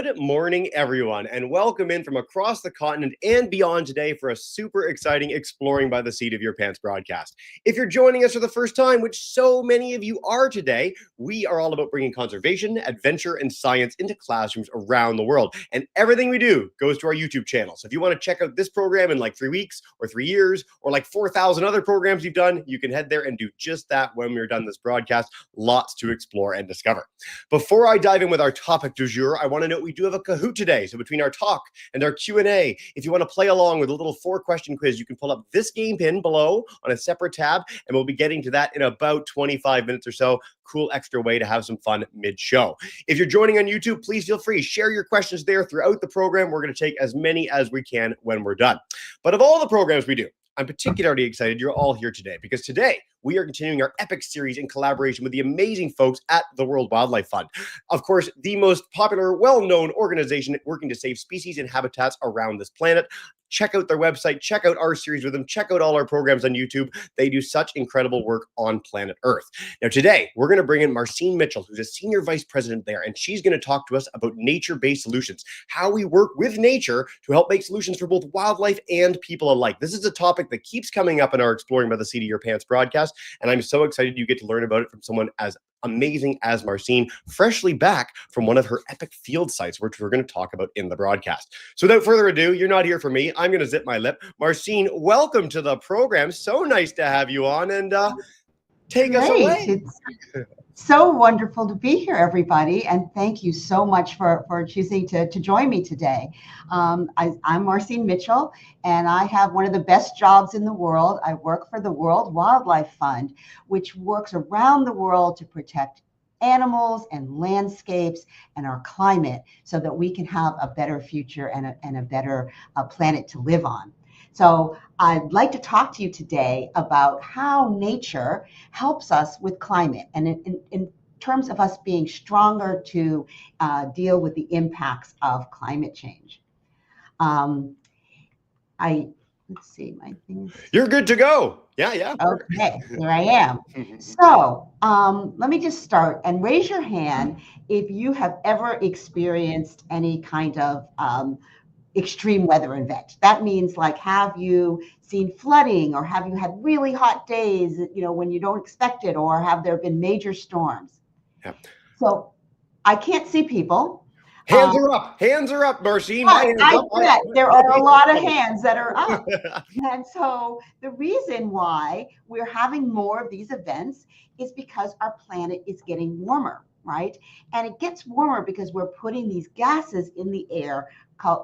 Good morning, everyone, and welcome in from across the continent and beyond today for a super exciting Exploring by the Seat of Your Pants broadcast. If you're joining us for the first time, which so many of you are today, we are all about bringing conservation, adventure, and science into classrooms around the world. And everything we do goes to our YouTube channel. So if you want to check out this program in like 3 weeks or 3 years or like 4,000 other programs you've done, you can head there and do just that when we're done this broadcast. Lots to explore and discover. Before I dive in with our topic du jour, I want to note we do have a Kahoot today. So between our talk and our Q&A, if you want to play along with a little 4-question quiz, you can pull up this game pin below on a separate tab, and we'll be getting to that in about 25 minutes or so. Cool extra way to have some fun mid-show. If you're joining on YouTube, please feel free. Share your questions there throughout the program. We're going to take as many as we can when we're done. But of all the programs we do, I'm particularly excited you're all here today because today we are continuing our epic series in collaboration with the amazing folks at the World Wildlife Fund. Of course, the most popular, well-known organization working to save species and habitats around this planet. Check out their website, check out our series with them, check out all our programs on YouTube. They do such incredible work on planet Earth. Now today, we're going to bring in Marcene Mitchell, who's a senior vice president there, and she's going to talk to us about nature-based solutions, how we work with nature to help make solutions for both wildlife and people alike. This is a topic that keeps coming up in our Exploring by the Seat of Your Pants broadcast, and I'm so excited you get to learn about it from someone as amazing as Marcene, freshly back from one of her epic field sites, which we're going to talk about in the broadcast. So without further ado, you're not here for me. I'm going to zip my lip. Marcene, welcome to the program. So nice to have you on, and take us away. It's so wonderful to be here, everybody, and thank you so much for choosing to join me today. I'm Marcene Mitchell, and I have one of the best jobs in the world. I work for the World Wildlife Fund, which works around the world to protect animals and landscapes and our climate so that we can have a better future and a better planet to live on. So I'd like to talk to you today about how nature helps us with climate and in terms of us being stronger to deal with the impacts of climate change. Let's see, my things. You're good to go. Yeah. Okay, here I am. So let me just start and raise your hand if you have ever experienced any kind of extreme weather event. That means, like, have you seen flooding, or have you had really hot days, when you don't expect it, or have there been major storms? Yeah. So I can't see people. Hands are up, Marcene. There are a lot of hands that are up. And so the reason why we're having more of these events is because our planet is getting warmer, right? And it gets warmer because we're putting these gases in the air.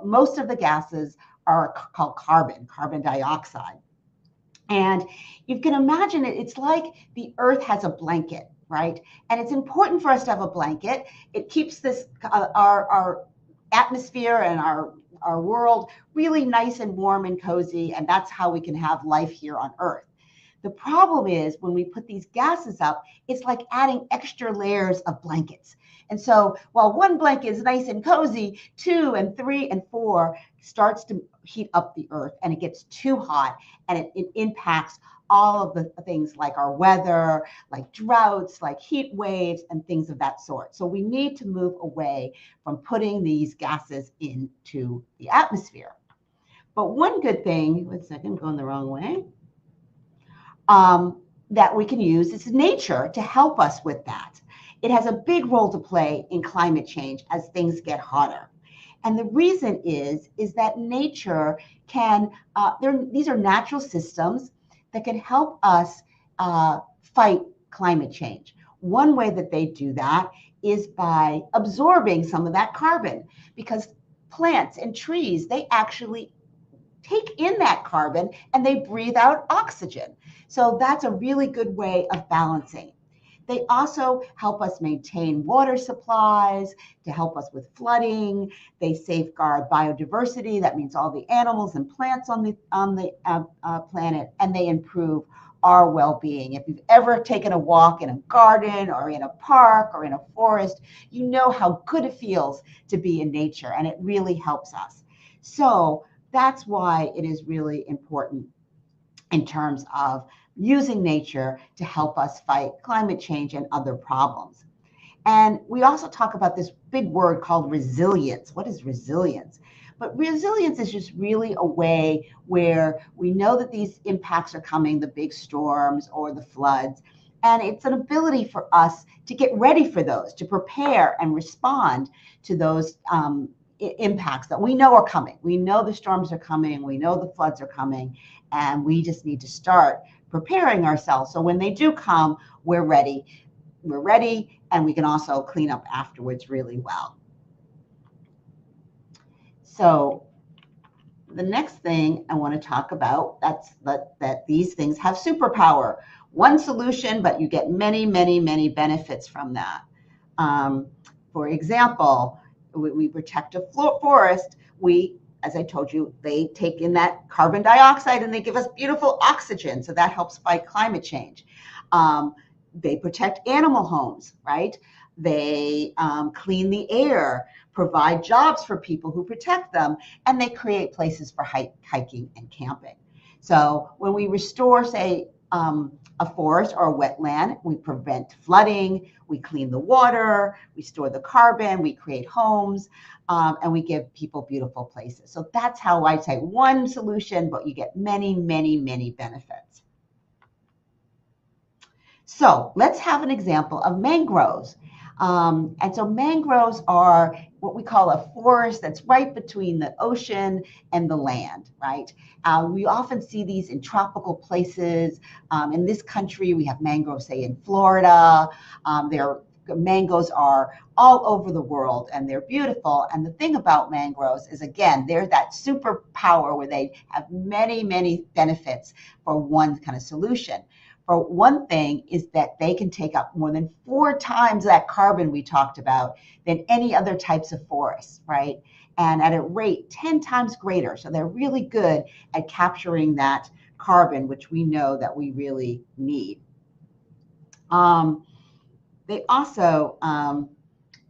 Most of the gases are called carbon dioxide. And you can imagine it's like the Earth has a blanket, right? And it's important for us to have a blanket. It keeps this our atmosphere and our world really nice and warm and cozy, and that's how we can have life here on Earth. The problem is when we put these gases up, it's like adding extra layers of blankets. And so while one blanket is nice and cozy, 2 and 3 and 4 starts to heat up the Earth, and it gets too hot, and it impacts all of the things like our weather, like droughts, like heat waves, and things of that sort. So we need to move away from putting these gases into the atmosphere. But one good thing, one second, I'm going the wrong way, that we can use is nature to help us with that. It has a big role to play in climate change as things get hotter. And the reason is that nature can, these are natural systems that can help us fight climate change. One way that they do that is by absorbing some of that carbon, because plants and trees, they actually take in that carbon and they breathe out oxygen. So that's a really good way of balancing. They also help us maintain water supplies, to help us with flooding. They safeguard biodiversity. That means all the animals and plants on the planet, and they improve our well-being. If you've ever taken a walk in a garden or in a park or in a forest, you know how good it feels to be in nature, and it really helps us. So that's why it is really important in terms of using nature to help us fight climate change and other problems. And we also talk about this big word called resilience. What is resilience? But resilience is just really a way where we know that these impacts are coming, the big storms or the floods. And it's an ability for us to get ready for those, to prepare and respond to those impacts that we know are coming. We know the storms are coming, we know the floods are coming, and we just need to start preparing ourselves. So when they do come, we're ready. We're ready, and we can also clean up afterwards really well. So the next thing I want to talk about, that's that these things have superpower. One solution, but you get many, many, many benefits from that. For example, we protect a forest. As I told you, they take in that carbon dioxide and they give us beautiful oxygen. So that helps fight climate change. They protect animal homes, right? They clean the air, provide jobs for people who protect them, and they create places for hiking and camping. So when we restore, say, a forest or a wetland, we prevent flooding, we clean the water, we store the carbon, we create homes, and we give people beautiful places. So that's how I say one solution, but you get many, many, many benefits. So let's have an example of mangroves. And so mangroves are what we call a forest that's right between the ocean and the land, right? We often see these in tropical places. In this country, we have mangroves, say, in Florida. Mangoes are all over the world, and they're beautiful. And the thing about mangroves is, again, they're that superpower where they have many, many benefits for one kind of solution. For one thing is that they can take up more than 4 times that carbon we talked about than any other types of forests, right? And at a rate 10 times greater. So they're really good at capturing that carbon, which we know that we really need. They also, I'm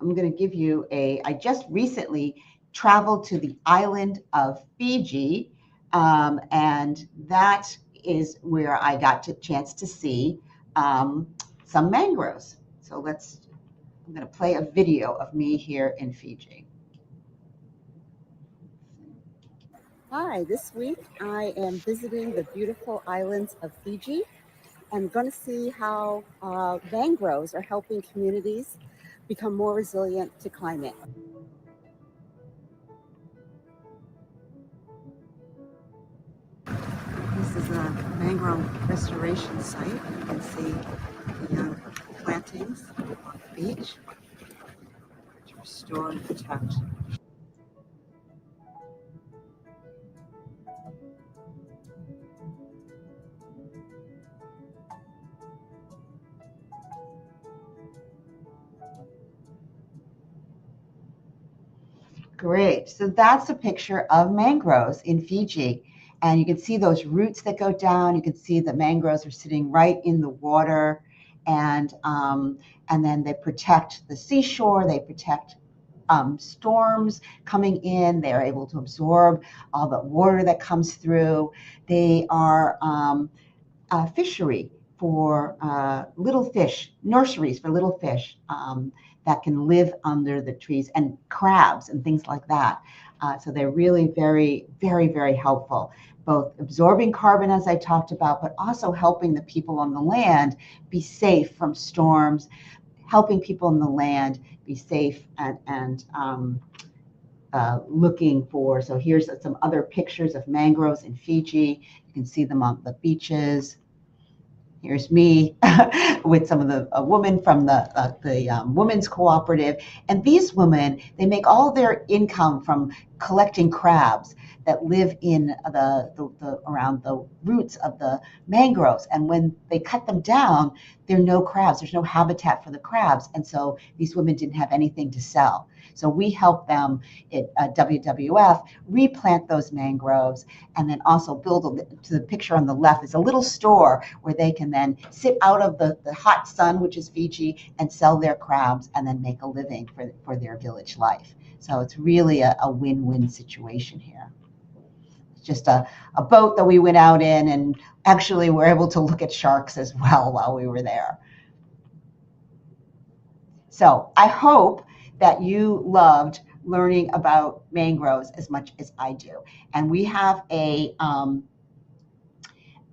going to give you I just recently traveled to the island of Fiji, and that is where I got a chance to see some mangroves. So I'm going to play a video of me here in Fiji. Hi, this week I am visiting the beautiful islands of Fiji. I'm going to see how mangroves are helping communities become more resilient to climate. This is a mangrove restoration site. You can see the plantings on the beach to restore and protect. Great. So that's a picture of mangroves in Fiji. And you can see those roots that go down. You can see the mangroves are sitting right in the water. And then they protect the seashore. They protect storms coming in. They're able to absorb all the water that comes through. They are a fishery for little fish, nurseries for little fish that can live under the trees, and crabs and things like that. So they're really very, very, very helpful, both absorbing carbon, as I talked about, but also helping the people on the land be safe from storms, helping people in the land be safe and looking for. So here's some other pictures of mangroves in Fiji. You can see them on the beaches. Here's me with some of the women from the women's cooperative. And these women, they make all their income from collecting crabs that live in around the roots of the mangroves. And when they cut them down, there are no crabs. There's no habitat for the crabs. And so these women didn't have anything to sell. So we help them at WWF replant those mangroves, and then also build to the picture on the left is a little store where they can then sit out of the hot sun, which is Fiji, and sell their crabs and then make a living for their village life. So it's really a win-win situation here. It's just a boat that we went out in, and actually we're able to look at sharks as well while we were there. So I hope that you loved learning about mangroves as much as I do. And we have a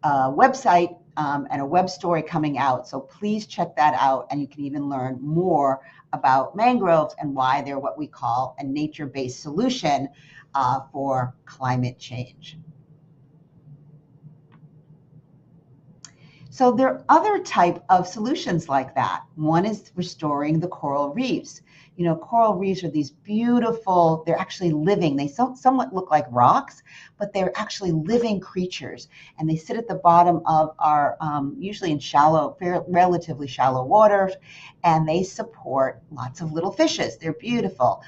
website and a web story coming out. So please check that out. And you can even learn more about mangroves and why they're what we call a nature-based solution for climate change. So there are other type of solutions like that. One is restoring the coral reefs. You know, coral reefs are these beautiful, they're actually living. They somewhat look like rocks, but they're actually living creatures. And they sit at the bottom of our, usually in shallow, relatively shallow waters, and they support lots of little fishes. They're beautiful.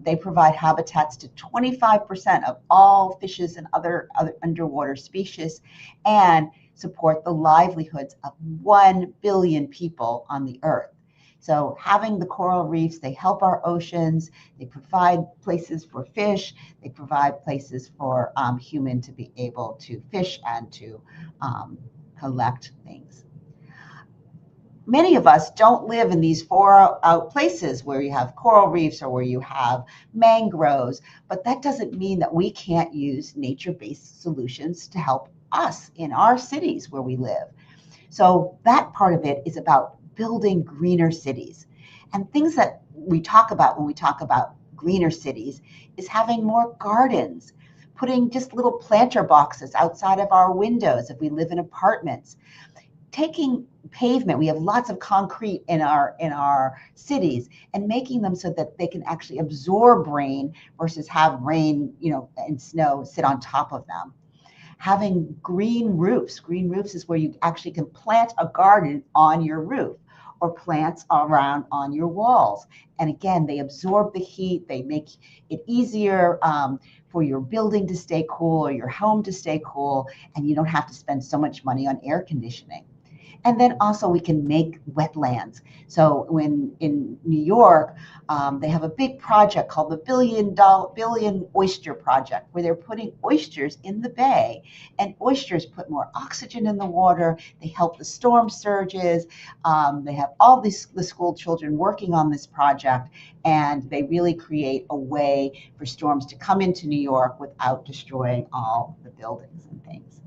They provide habitats to 25% of all fishes and other underwater species, and support the livelihoods of 1 billion people on the earth. So having the coral reefs, they help our oceans, they provide places for fish, they provide places for human to be able to fish and to collect things. Many of us don't live in these far out places where you have coral reefs or where you have mangroves, but that doesn't mean that we can't use nature-based solutions to help us in our cities where we live. So that part of it is about building greener cities. And things that we talk about when we talk about greener cities is having more gardens, putting just little planter boxes outside of our windows if we live in apartments, taking pavement, we have lots of concrete in our cities, and making them so that they can actually absorb rain versus have rain, and snow sit on top of them. Having green roofs. Green roofs is where you actually can plant a garden on your roof or plants around on your walls. And again, they absorb the heat. They make it easier for your building to stay cool or your home to stay cool, and you don't have to spend so much money on air conditioning. And then also we can make wetlands. So when in New York, they have a big project called the Billion Oyster Project, where they're putting oysters in the bay, and oysters put more oxygen in the water. They help the storm surges. They have all the school children working on this project, and they really create a way for storms to come into New York without destroying all the buildings and things.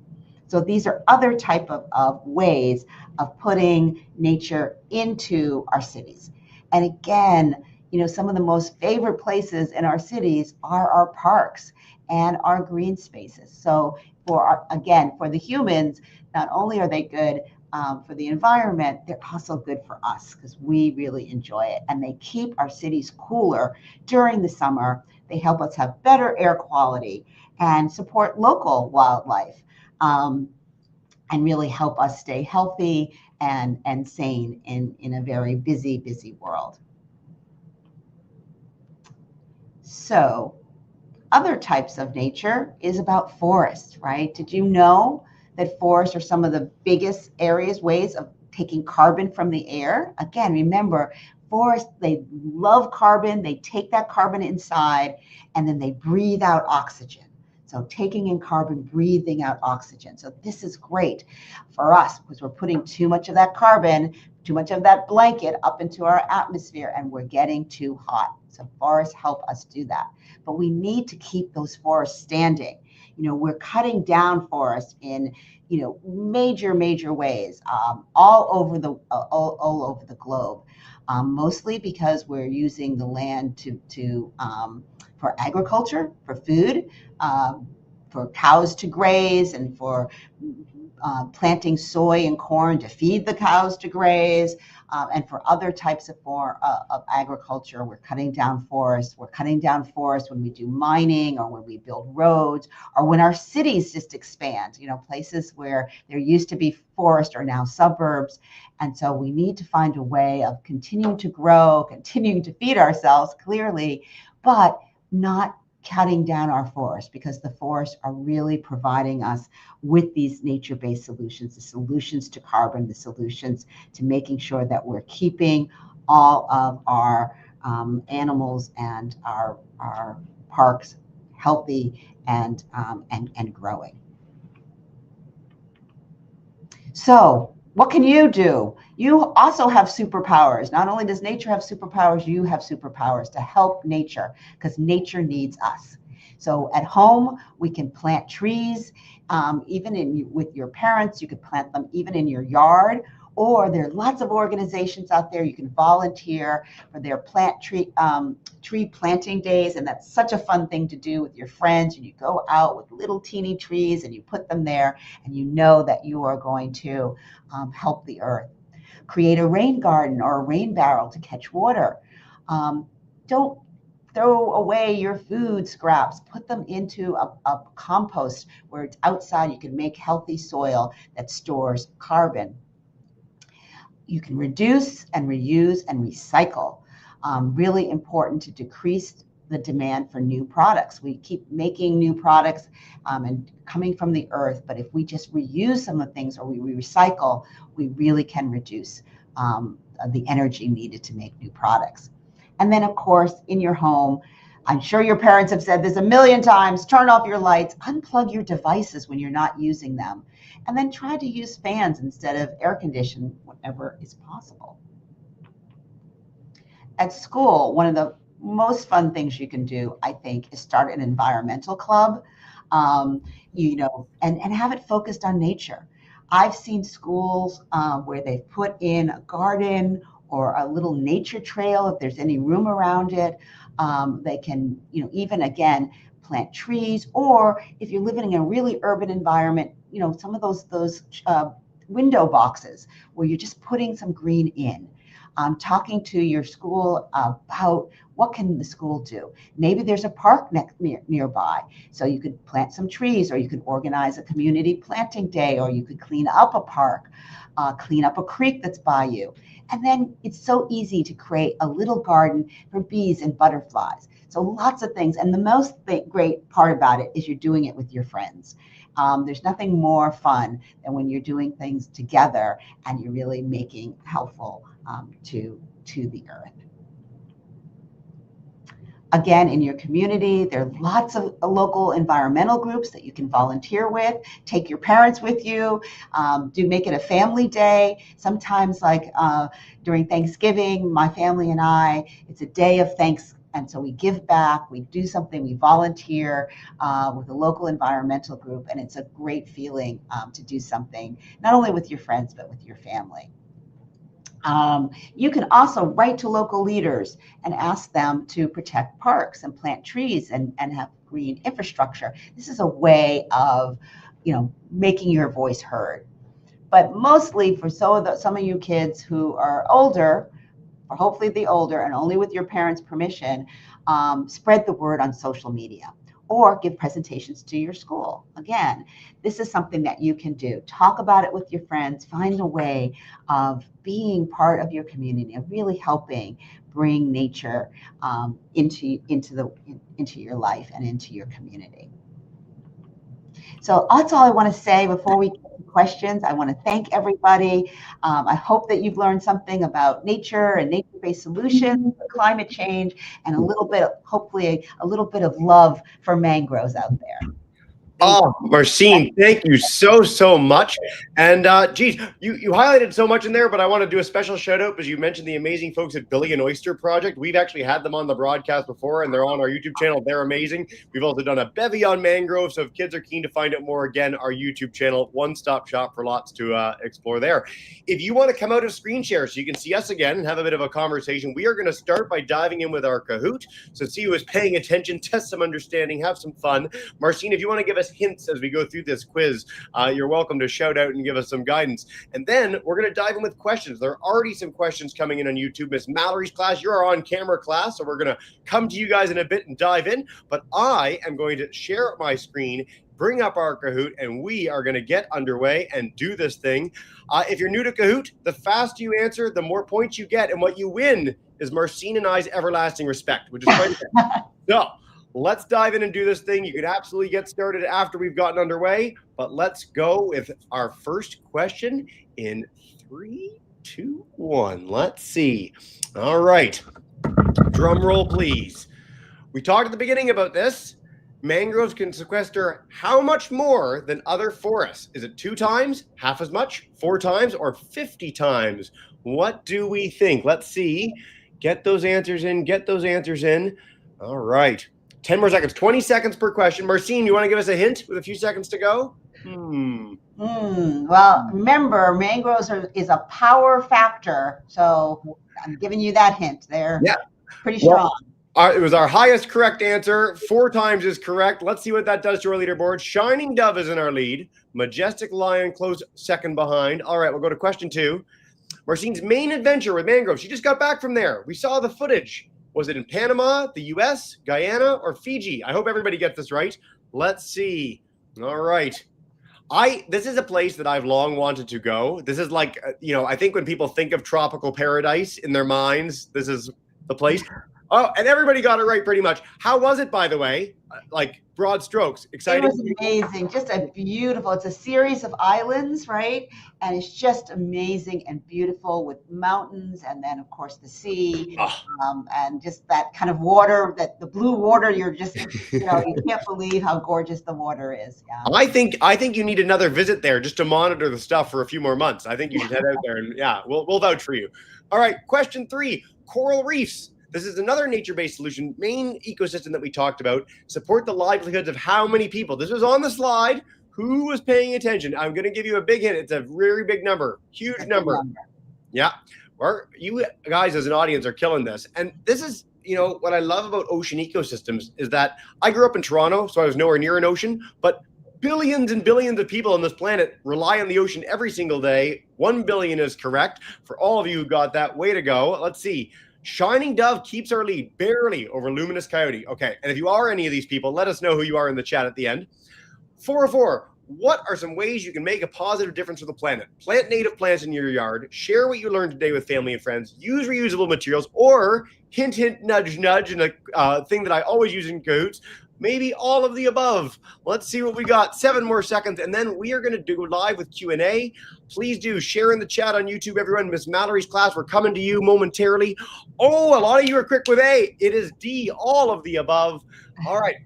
So these are other type of ways of putting nature into our cities. And again, some of the most favorite places in our cities are our parks and our green spaces. So for the humans, not only are they good for the environment, they're also good for us because we really enjoy it. And they keep our cities cooler during the summer. They help us have better air quality and support local wildlife. And really help us stay healthy and sane in a very busy, busy world. So other types of nature is about forests, right? Did you know that forests are some of the biggest ways of taking carbon from the air? Again, remember, forests, they love carbon. They take that carbon inside, and then they breathe out oxygen. So taking in carbon, breathing out oxygen. So this is great for us because we're putting too much of that carbon, too much of that blanket up into our atmosphere, and we're getting too hot. So forests help us do that. But we need to keep those forests standing. We're cutting down forests in major ways all over the globe. Mostly because we're using the land for agriculture, for food, for cows to graze, and for planting soy and corn to feed the cows to graze, and for other types of agriculture. We're cutting down forests. We're cutting down forests when we do mining or when we build roads or when our cities just expand. Places where there used to be forest are now suburbs. And so we need to find a way of continuing to grow, continuing to feed ourselves, clearly, but not cutting down our forests, because the forests are really providing us with these nature-based solutions, the solutions to carbon, the solutions to making sure that we're keeping all of our animals and our parks healthy and growing. So What can you do? You also have superpowers. Not only does nature have superpowers, you have superpowers to help nature because nature needs us. So at home, we can plant trees, even with your parents. You could plant them even in your yard. Or there are lots of organizations out there. You can volunteer for their tree planting days, and that's such a fun thing to do with your friends. And you go out with little teeny trees and you put them there, and you know that you are going to help the earth. Create a rain garden or a rain barrel to catch water. Don't throw away your food scraps. Put them into a compost where it's outside. You can make healthy soil that stores carbon. You can reduce and reuse and recycle. Really important to decrease the demand for new products. We keep making new products and coming from the earth, but if we just reuse some of the things or we recycle, we really can reduce the energy needed to make new products. And then, of course, in your home, I'm sure your parents have said this a million times, turn off your lights, unplug your devices when you're not using them, and then try to use fans instead of air conditioning whenever is possible. At school, one of the most fun things you can do, I think, is start an environmental club, and have it focused on nature. I've seen schools where they've put in a garden or a little nature trail if there's any room around it. They can, even again, plant trees, or if you're living in a really urban environment, some of those window boxes where you're just putting some green in. Talking to your school about what can the school do. Maybe there's a park nearby, so you could plant some trees, or you could organize a community planting day, or you could clean up a park, clean up a creek that's by you. And then it's so easy to create a little garden for bees and butterflies. So lots of things. And the most great part about it is you're doing it with your friends. There's nothing more fun than when you're doing things together and you're really making helpful to the earth. Again, in your community, there are lots of local environmental groups that you can volunteer with. Take your parents with you. Do make it a family day. Sometimes, like during Thanksgiving, my family and I, it's a day of thanks. And so we give back, we do something, we volunteer with a local environmental group. And it's a great feeling to do something, not only with your friends, but with your family. You can also write to local leaders and ask them to protect parks and plant trees and have green infrastructure. This is a way of, making your voice heard. But mostly for some of you kids who are older, or hopefully the older, and only with your parents' permission, spread the word on social media or give presentations to your school. Again, this is something that you can do. Talk about it with your friends. Find a way of being part of your community and really helping bring nature into your life and into your community. So that's all I want to say before we get to questions. I want to thank everybody. I hope that you've learned something about nature and nature-based solutions, climate change, and hopefully a little bit of love for mangroves out there. Marcene, thank you so much. And geez, you highlighted so much in there, but I want to do a special shout out because you mentioned the amazing folks at Billy and Oyster Project. We've actually had them on the broadcast before, and they're on our YouTube channel. They're amazing. We've also done a bevy on mangroves. So if kids are keen to find out more, again, our YouTube channel, one-stop shop for lots to explore there. If you want to come out of screen share so you can see us again and have a bit of a conversation, we are going to start by diving in with our Kahoot. So see who is paying attention, test some understanding, have some fun. Marcene, if you want to give us hints as we go through this quiz, you're welcome to shout out and give us some guidance. And then we're going to dive in with questions. There are already some questions coming in on YouTube. Miss Mallory's class, you're our on-camera class, so we're going to come to you guys in a bit and dive in. But I am going to share my screen, bring up our Kahoot, and we are going to get underway and do this thing. If you're new to Kahoot, the faster you answer, the more points you get. And what you win is Marcene and I's everlasting respect, which is quite good. So let's dive in and do this thing. You can absolutely get started after we've gotten underway, but let's go with our first question in 3, 2, 1. Let's see. All right. Drum roll, please. We talked at the beginning about this. mangroves can sequester how much more than other forests? Is it 2 times, half as much, 4 times, or 50 times? What do we think? Let's see. Get those answers in. Get those answers in. All right. 10 more seconds. 20 seconds per question. Marcene, you want to give us a hint with a few seconds to go? Well, remember, mangroves is a power factor. So I'm giving you that hint. They're pretty strong. It was our highest correct answer. 4 times is correct. Let's see what that does to our leaderboard. Shining Dove is in our lead. Majestic Lion close second behind. All right, we'll go to question 2. Marcene's main adventure with mangroves. She just got back from there. We saw the footage. Was it in Panama, the US, Guyana, or Fiji? I hope everybody gets this right. Let's see. All right. This is a place that I've long wanted to go. This is like, I think when people think of tropical paradise in their minds, this is the place. Oh, and everybody got it right pretty much. How was it, by the way? Like broad strokes, exciting? It was amazing. Just it's a series of islands, right? And it's just amazing and beautiful with mountains and then, of course, the sea and just that kind of water, the blue water. You're just, you can't believe how gorgeous the water is. Yeah. I think you need another visit there just to monitor the stuff for a few more months. I think you should head out there and we'll vouch for you. All right, question 3, coral reefs. This is another nature-based solution, main ecosystem that we talked about, support the livelihoods of how many people? This was on the slide. Who was paying attention? I'm going to give you a big hint. It's a very big number, huge number. Yeah. You guys as an audience are killing this. And this is, what I love about ocean ecosystems is that I grew up in Toronto, so I was nowhere near an ocean, but billions and billions of people on this planet rely on the ocean every single day. 1 billion is correct. For all of you who got that, way to go. Let's see. Shining Dove keeps our lead barely over Luminous Coyote. Okay, and if you are any of these people, let us know who you are in the chat at the end. 404, what are some ways you can make a positive difference for the planet? Plant native plants in your yard, share what you learned today with family and friends, use reusable materials, or hint, hint, nudge, nudge, and a thing that I always use in Cahoots, maybe all of the above. Let's see what we got. 7 more seconds, and then we are going to do live with Q&A. Please do share in the chat on YouTube, everyone. Miss Mallory's class, we're coming to you momentarily. Oh, a lot of you are quick with A. It is D, all of the above. All right,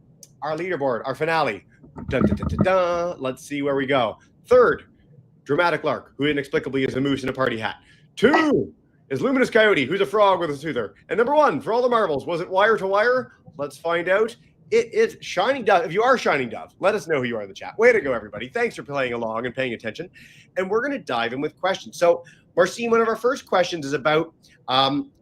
our leaderboard, our finale. Dun, dun, dun, dun, dun. Let's see where we go. 3rd, Dramatic Lark, who inexplicably is a moose in a party hat. 2 is Luminous Coyote, who's a frog with a soother. And number 1, for all the marbles, was it wire to wire? Let's find out. It is Shining Dove. If you are Shining Dove, let us know who you are in the chat. Way to go, everybody. Thanks for playing along and paying attention. And we're going to dive in with questions. So, Marcene, one of our first questions is about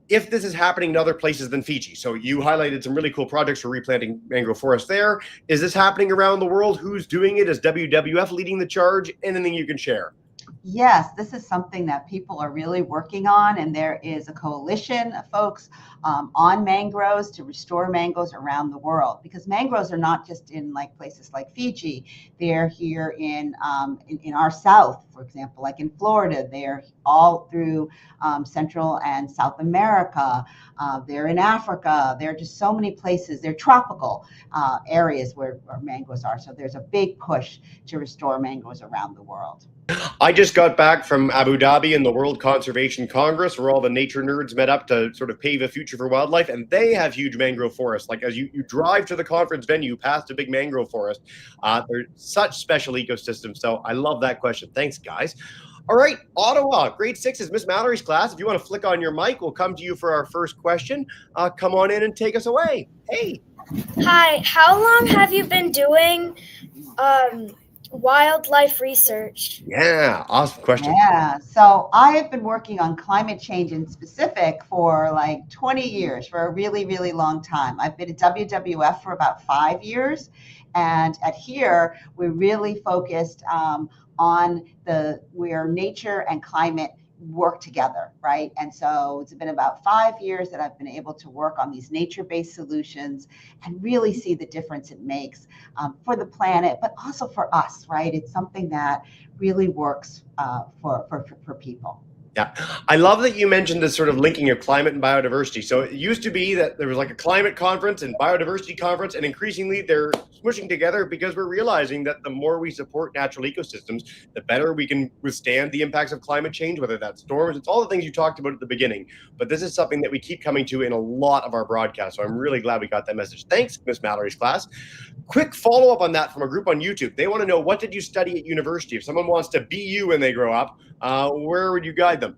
if this is happening in other places than Fiji. So you highlighted some really cool projects for replanting mangrove forest there. Is this happening around the world? Who's doing it? Is WWF leading the charge? Anything you can share? Yes, this is something that people are really working on, and there is a coalition of folks on mangroves to restore mangroves around the world, because mangroves are not just in places like Fiji. They're here in our south, for example, like in Florida. They're all through Central and South America. They're in Africa. There are just so many places. They're tropical areas where mangroves are. So there's a big push to restore mangroves around the world. I just got back from Abu Dhabi and the World Conservation Congress, where all the nature nerds met up to sort of pave a future for wildlife, and they have huge mangrove forests. Like as you drive to the conference venue past a big mangrove forest, they're such special ecosystems. So I love that question. Thanks, guys. All right, Ottawa, grade 6 is Miss Mallory's class. If you want to flick on your mic, we'll come to you for our first question. Come on in and take us away. Hey. Hi, how long have you been doing wildlife research? Yeah, awesome question. Yeah, so I have been working on climate change in specific for 20 years, for a really, really long time. I've been at WWF for about 5 years, and at here, we're really focused on where nature and climate work together, right? And so it's been about 5 years that I've been able to work on these nature-based solutions and really see the difference it makes for the planet, but also for us, right? It's something that really works for people. Yeah, I love that you mentioned this sort of linking of climate and biodiversity. So it used to be that there was like a climate conference and biodiversity conference, and increasingly they're smushing together because we're realizing that the more we support natural ecosystems, the better we can withstand the impacts of climate change, whether that's storms, it's all the things you talked about at the beginning. But this is something that we keep coming to in a lot of our broadcasts. So I'm really glad we got that message. Thanks, Miss Mallory's class. Quick follow up on that from a group on YouTube. They want to know, what did you study at university? If someone wants to be you when they grow up, where would you guide them?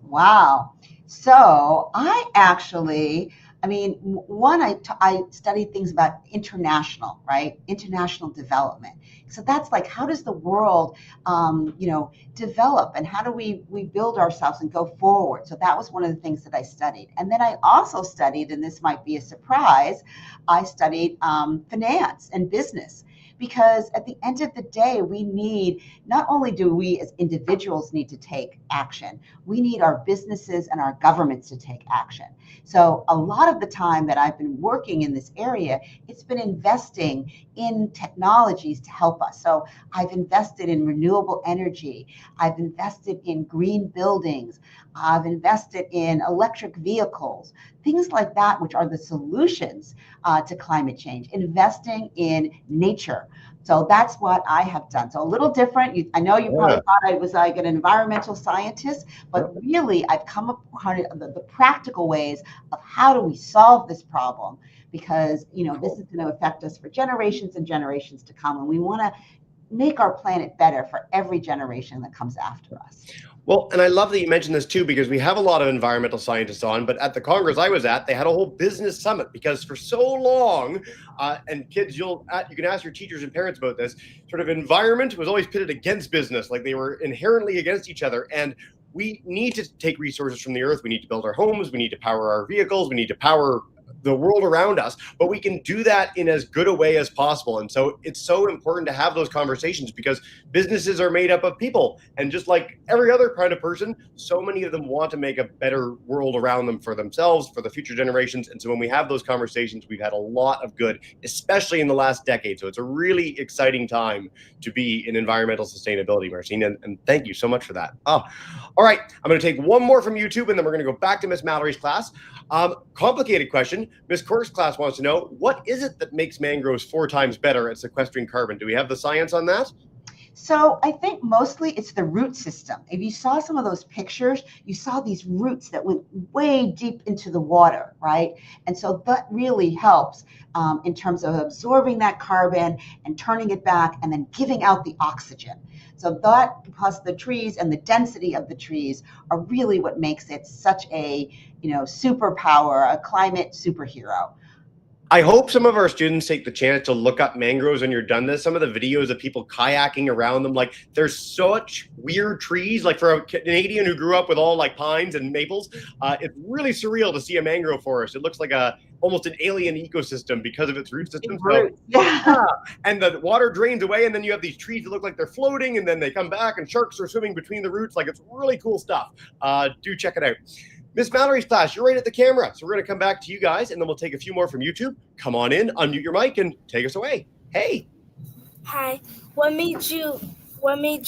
Wow. So I actually, one, I studied things about international, right? International development. So that's like, how does the world, develop, and how do we build ourselves and go forward? So that was one of the things that I studied. And then I also studied, and this might be a surprise, I studied finance and business. Because at the end of the day, we need, not only do we as individuals need to take action, we need our businesses and our governments to take action. So a lot of the time that I've been working in this area, it's been investing in technologies to help us. So I've invested in renewable energy. I've invested in green buildings. I've invested in electric vehicles, things like that, which are the solutions to climate change, investing in nature. So that's what I have done. So a little different. I know you probably thought I was like an environmental scientist, but really I've come upon the practical ways of how do we solve this problem, because this is going to affect us for generations and generations to come, and we want to make our planet better for every generation that comes after us. Well, and I love that you mentioned this too, because we have a lot of environmental scientists on, but at the Congress I was at, they had a whole business summit, because for so long, and kids, you can ask your teachers and parents about this, sort of environment was always pitted against business, like they were inherently against each other. And we need to take resources from the earth. We need to build our homes. We need to power our vehicles. We need to power the world around us, but we can do that in as good a way as possible. And so it's so important to have those conversations, because businesses are made up of people. And just like every other kind of person, so many of them want to make a better world around them for themselves, for the future generations. And so when we have those conversations, we've had a lot of good, especially in the last decade. So it's a really exciting time to be in environmental sustainability, Marcene. And thank you so much for that. Oh, all right. I'm going to take one more from YouTube, and then we're going to go back to Miss Mallory's class. Complicated question. Miss Cork's class wants to know, what is it that makes mangroves 4 times better at sequestering carbon? Do we have the science on that? So I think mostly it's the root system. If you saw some of those pictures, you saw these roots that went way deep into the water, right? And so that really helps in terms of absorbing that carbon and turning it back and then giving out the oxygen. So that, plus the trees and the density of the trees, are really what makes it such a superpower, a climate superhero. I hope some of our students take the chance to look up mangroves when you're done this. Some of the videos of people kayaking around them, like, there's such weird trees. Like, for a Canadian who grew up with all like pines and maples, it's really surreal to see a mangrove forest. It looks like almost an alien ecosystem because of its root system. Yeah. And the water drains away, and then you have these trees that look like they're floating, and then they come back, and sharks are swimming between the roots. Like, it's really cool stuff. Do check it out. Miss Mallory's class, you're right at the camera. So we're going to come back to you guys, and then we'll take a few more from YouTube. Come on in, unmute your mic, and take us away. Hey. Hi. What made you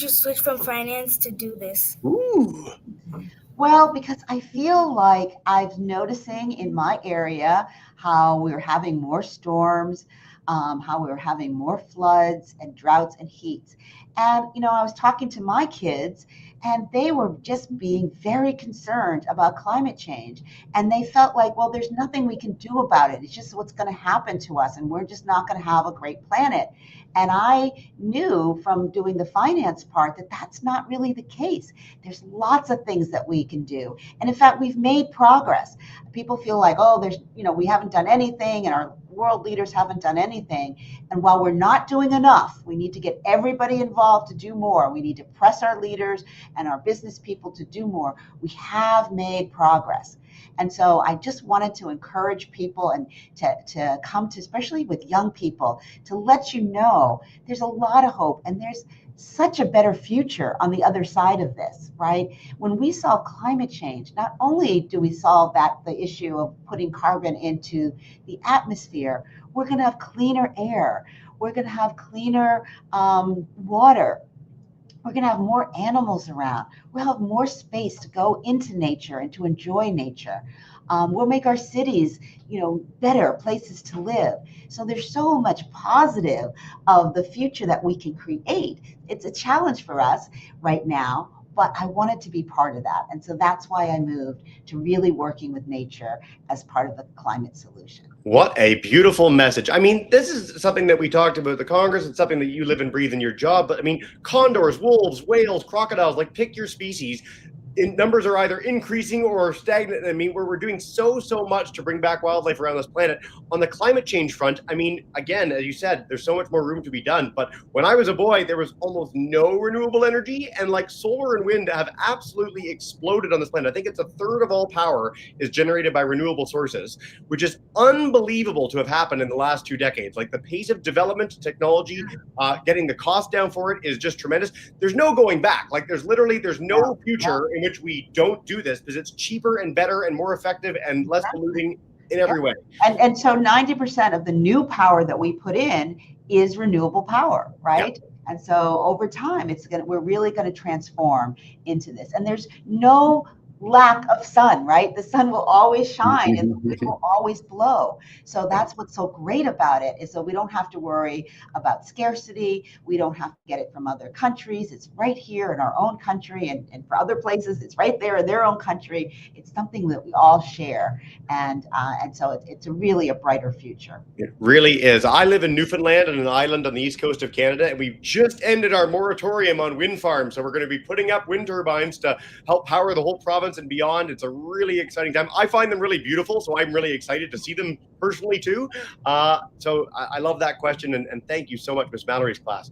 switch from finance to do this? Ooh. Well, because I feel like I've noticing in my area how we're having more storms, how we're having more floods and droughts and heats. And, I was talking to my kids, and they were just being very concerned about climate change. And they felt like, well, there's nothing we can do about it. It's just what's going to happen to us, and we're just not going to have a great planet. And I knew from doing the finance part that that's not really the case. There's lots of things that we can do. And in fact, we've made progress. People feel like, oh, we haven't done anything, and our world leaders haven't done anything. And while we're not doing enough, we need to get everybody involved to do more. We need to press our leaders and our business people to do more. We have made progress. And so I just wanted to encourage people and to come to, especially with young people, to let you know there's a lot of hope, and there's such a better future on the other side of this, right? When we solve climate change, not only do we solve the issue of putting carbon into the atmosphere, we're going to have cleaner air. We're going to have cleaner water. We're going to have more animals around. We'll have more space to go into nature and to enjoy nature. We'll make our cities, better places to live. So there's so much positive of the future that we can create. It's a challenge for us right now, but I wanted to be part of that. And so that's why I moved to really working with nature as part of the climate solution. What a beautiful message. I mean, this is something that we talked about at the Congress. It's something that you live and breathe in your job. But I mean, condors, wolves, whales, crocodiles, like pick your species. Numbers are either increasing or stagnant. I mean, we're doing so much to bring back wildlife around this planet. On the climate change front, I mean, again, as you said, there's so much more room to be done. But when I was a boy, there was almost no renewable energy, and like solar and wind have absolutely exploded on this planet. I think it's a third of all power is generated by renewable sources, which is unbelievable to have happened in the last 2 decades. Like the pace of development, technology, getting the cost down for it is just tremendous. There's no going back. Like there's no future in which we don't do this, because it's cheaper and better and more effective and less polluting in every way. And so 90% of the new power that we put in is renewable power, right? Yeah. And so over time, we're really going to transform into this. And there's no lack of sun, right? The sun will always shine and the wind will always blow. So that's what's so great about it, is so we don't have to worry about scarcity. We don't have to get it from other countries. It's right here in our own country, and for other places, it's right there in their own country. It's something that we all share. And so it's really a brighter future. It really is. I live in Newfoundland, on an island on the east coast of Canada, and we've just ended our moratorium on wind farms. So we're going to be putting up wind turbines to help power the whole province and beyond. It's a really exciting time. I find them really beautiful, so I'm really excited to see them personally too. So I love that question, and thank you so much, Miss Mallory's class.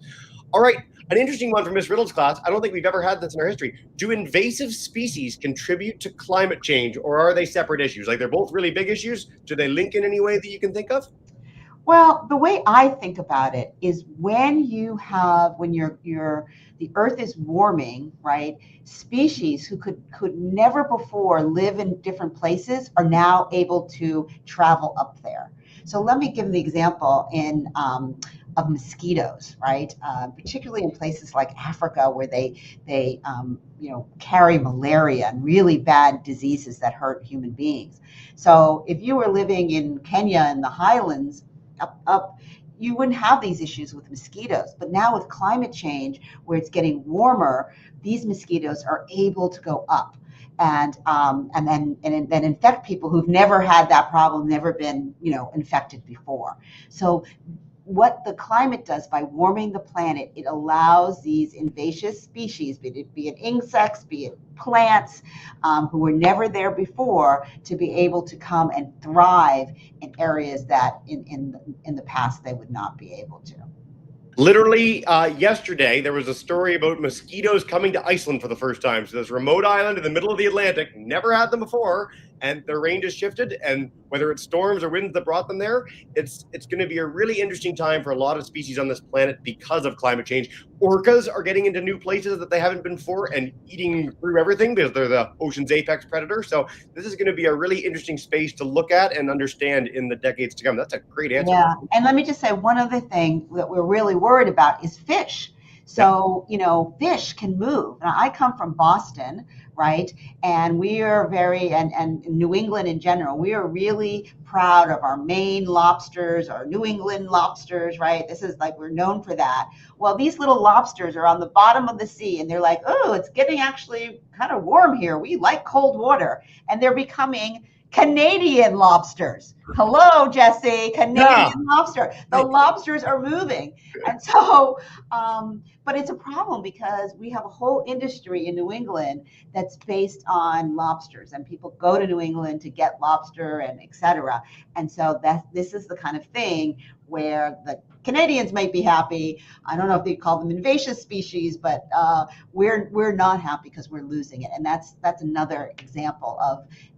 All right, an interesting one from Miss Riddle's class. I don't think we've ever had this in our history. Do invasive species contribute to climate change, or are they separate issues? Like they're both really big issues. Do they link in any way that you can think of? Well, the way I think about it is when the earth is warming, right? Species who could never before live in different places are now able to travel up there. So let me give the example of mosquitoes, right? Particularly in places like Africa, where they carry malaria and really bad diseases that hurt human beings. So if you were living in Kenya in the highlands, up, you wouldn't have these issues with mosquitoes. But now with climate change, where it's getting warmer, these mosquitoes are able to go up and then infect people who've never had that problem, never been infected before. So what the climate does by warming the planet, it allows these invasive species, be it insects, be it plants, who were never there before, to be able to come and thrive in areas that in the past they would not be able to. Literally yesterday, there was a story about mosquitoes coming to Iceland for the first time. So this remote island in the middle of the Atlantic, never had them before, and their range has shifted. And whether it's storms or winds that brought them there, it's going to be a really interesting time for a lot of species on this planet because of climate change. Orcas are getting into new places that they haven't been before and eating through everything because they're the ocean's apex predator. So this is going to be a really interesting space to look at and understand in the decades to come. That's a great answer. Yeah, and let me just say one other thing that we're really worried about is fish. So, fish can move. Now, I come from Boston, right? And we are and New England in general, we are really proud of our Maine lobsters, our New England lobsters, right? This is like, we're known for that. Well, these little lobsters are on the bottom of the sea, and they're like, oh, it's getting actually kind of warm here. We like cold water. And they're becoming Canadian lobsters. Hello, Jesse, Canadian lobster. The lobsters are moving. And so, but it's a problem because we have a whole industry in New England that's based on lobsters, and people go to New England to get lobster and et cetera. And so this is the kind of thing where the Canadians might be happy. I don't know if they call them invasive species, but we're not happy because we're losing it. And that's another example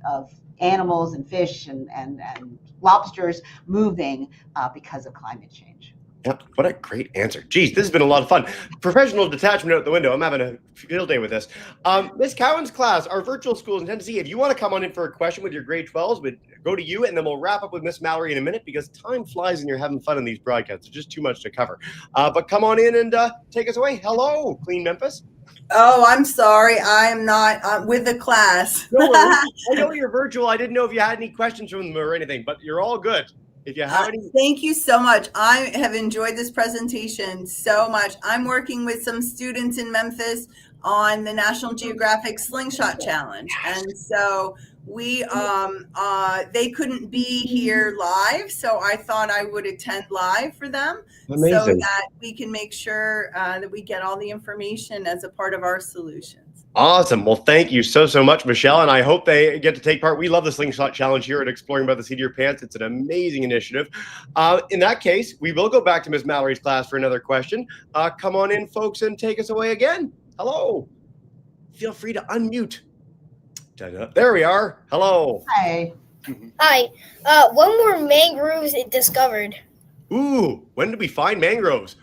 of animals and fish and lobsters moving because of climate change. Yeah, what a great answer. Geez, this has been a lot of fun. Professional detachment out the window. I'm having a field day with this. Miss Cowan's class, our virtual schools in Tennessee, if you want to come on in for a question with your grade 12s, we'd go to you, and then we'll wrap up with Miss Mallory in a minute because time flies and you're having fun in these broadcasts. There's just too much to cover. But come on in and take us away. Hello, Clean Memphis. Oh, I'm sorry. I am not with the class. No worries. I know you're virtual. I didn't know if you had any questions from them or anything, but you're all good. If you have any. Thank you so much. I have enjoyed this presentation so much. I'm working with some students in Memphis on the National Geographic Slingshot Challenge. And so we they couldn't be here live, so I thought I would attend live for them. Amazing. So that we can make sure that we get all the information as a part of our solutions. Awesome. Well, thank you so much, Michelle. And I hope they get to take part. We love the Slingshot Challenge here at Exploring by the Seat of Your Pants. It's an amazing initiative. In that case, we will go back to Miss Mallory's class for another question. Come on in, folks, and take us away again. Hello. Feel free to unmute. Ta-da. There we are. Hello. Hi. Hi. When were mangroves discovered? Ooh, when did we find mangroves?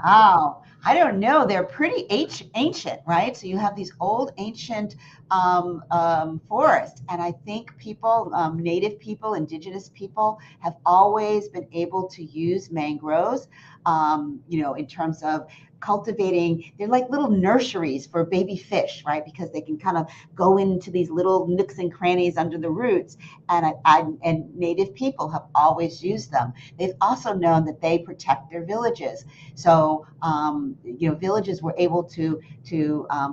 Wow. I don't know. They're pretty ancient, right? So you have these old ancient forests. And I think people, native people, indigenous people have always been able to use mangroves, in terms of cultivating. They're like little nurseries for baby fish, right? Because they can kind of go into these little nooks and crannies under the roots. And native people have always used them. They've also known that they protect their villages. So, villages were able to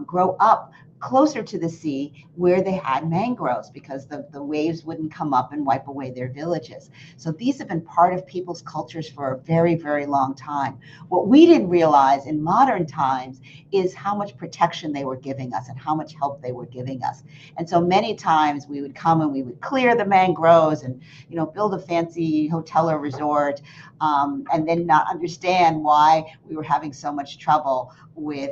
grow up closer to the sea where they had mangroves because the waves wouldn't come up and wipe away their villages. So these have been part of people's cultures for a very, very long time. What we didn't realize in modern times is how much protection they were giving us and how much help they were giving us. And so many times we would come and we would clear the mangroves and, build a fancy hotel or resort, and then not understand why we were having so much trouble with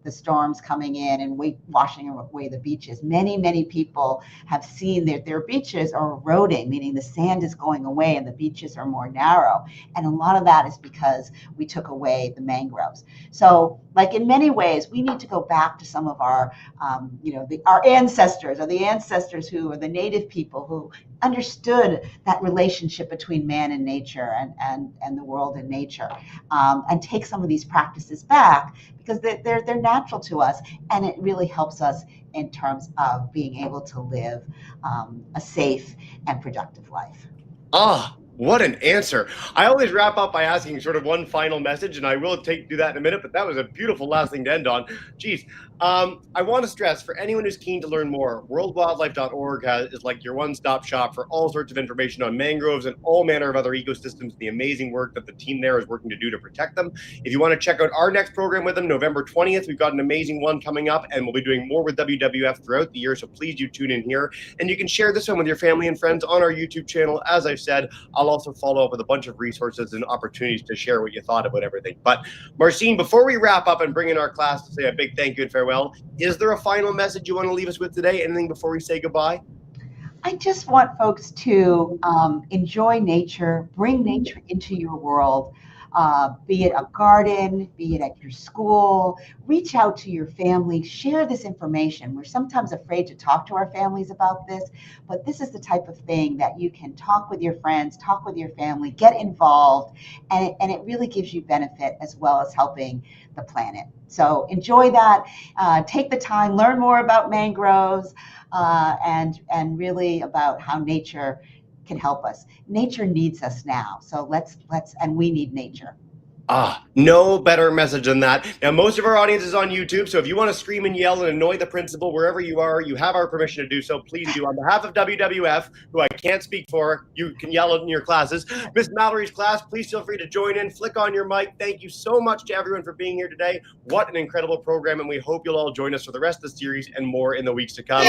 the storms coming in and washing away the beaches. Many people have seen that their beaches are eroding, meaning the sand is going away and the beaches are more narrow. And a lot of that is because we took away the mangroves. So, like in many ways, we need to go back to some of our, our ancestors, or the ancestors who are the native people who understood that relationship between man and nature and the world and nature, and take some of these practices back because they're natural to us, and it really helps us in terms of being able to live a safe and productive life. What an answer. I always wrap up by asking sort of one final message, and I will do that in a minute, but that was a beautiful last thing to end on. Geez. I want to stress, for anyone who's keen to learn more, worldwildlife.org is like your one-stop shop for all sorts of information on mangroves and all manner of other ecosystems, the amazing work that the team there is working to do to protect them. If you want to check out our next program with them, November 20th, we've got an amazing one coming up, and we'll be doing more with WWF throughout the year, so please do tune in here. And you can share this one with your family and friends on our YouTube channel. As I've said, I'll also follow up with a bunch of resources and opportunities to share what you thought about everything. But Marcene, before we wrap up and bring in our class to say a big thank you and farewell, is there a final message you want to leave us with today? Anything before we say goodbye? I just want folks to enjoy nature, bring nature into your world, be it a garden, be it at your school. Reach out to your family, share this information. We're sometimes afraid to talk to our families about this, but this is the type of thing that you can talk with your friends, talk with your family, get involved, and it really gives you benefit as well as helping the planet. So enjoy that, take the time, learn more about mangroves, and really about how nature can help us. Nature needs us now. So and we need nature. No better message than that. Now, most of our audience is on YouTube, so if you want to scream and yell and annoy the principal wherever you are, you have our permission to do so. Please do. On behalf of WWF, who I can't speak for, you can yell it in your classes. Miss Mallory's class, please feel free to join in. Flick on your mic. Thank you so much to everyone for being here today. What an incredible program, and we hope you'll all join us for the rest of the series and more in the weeks to come.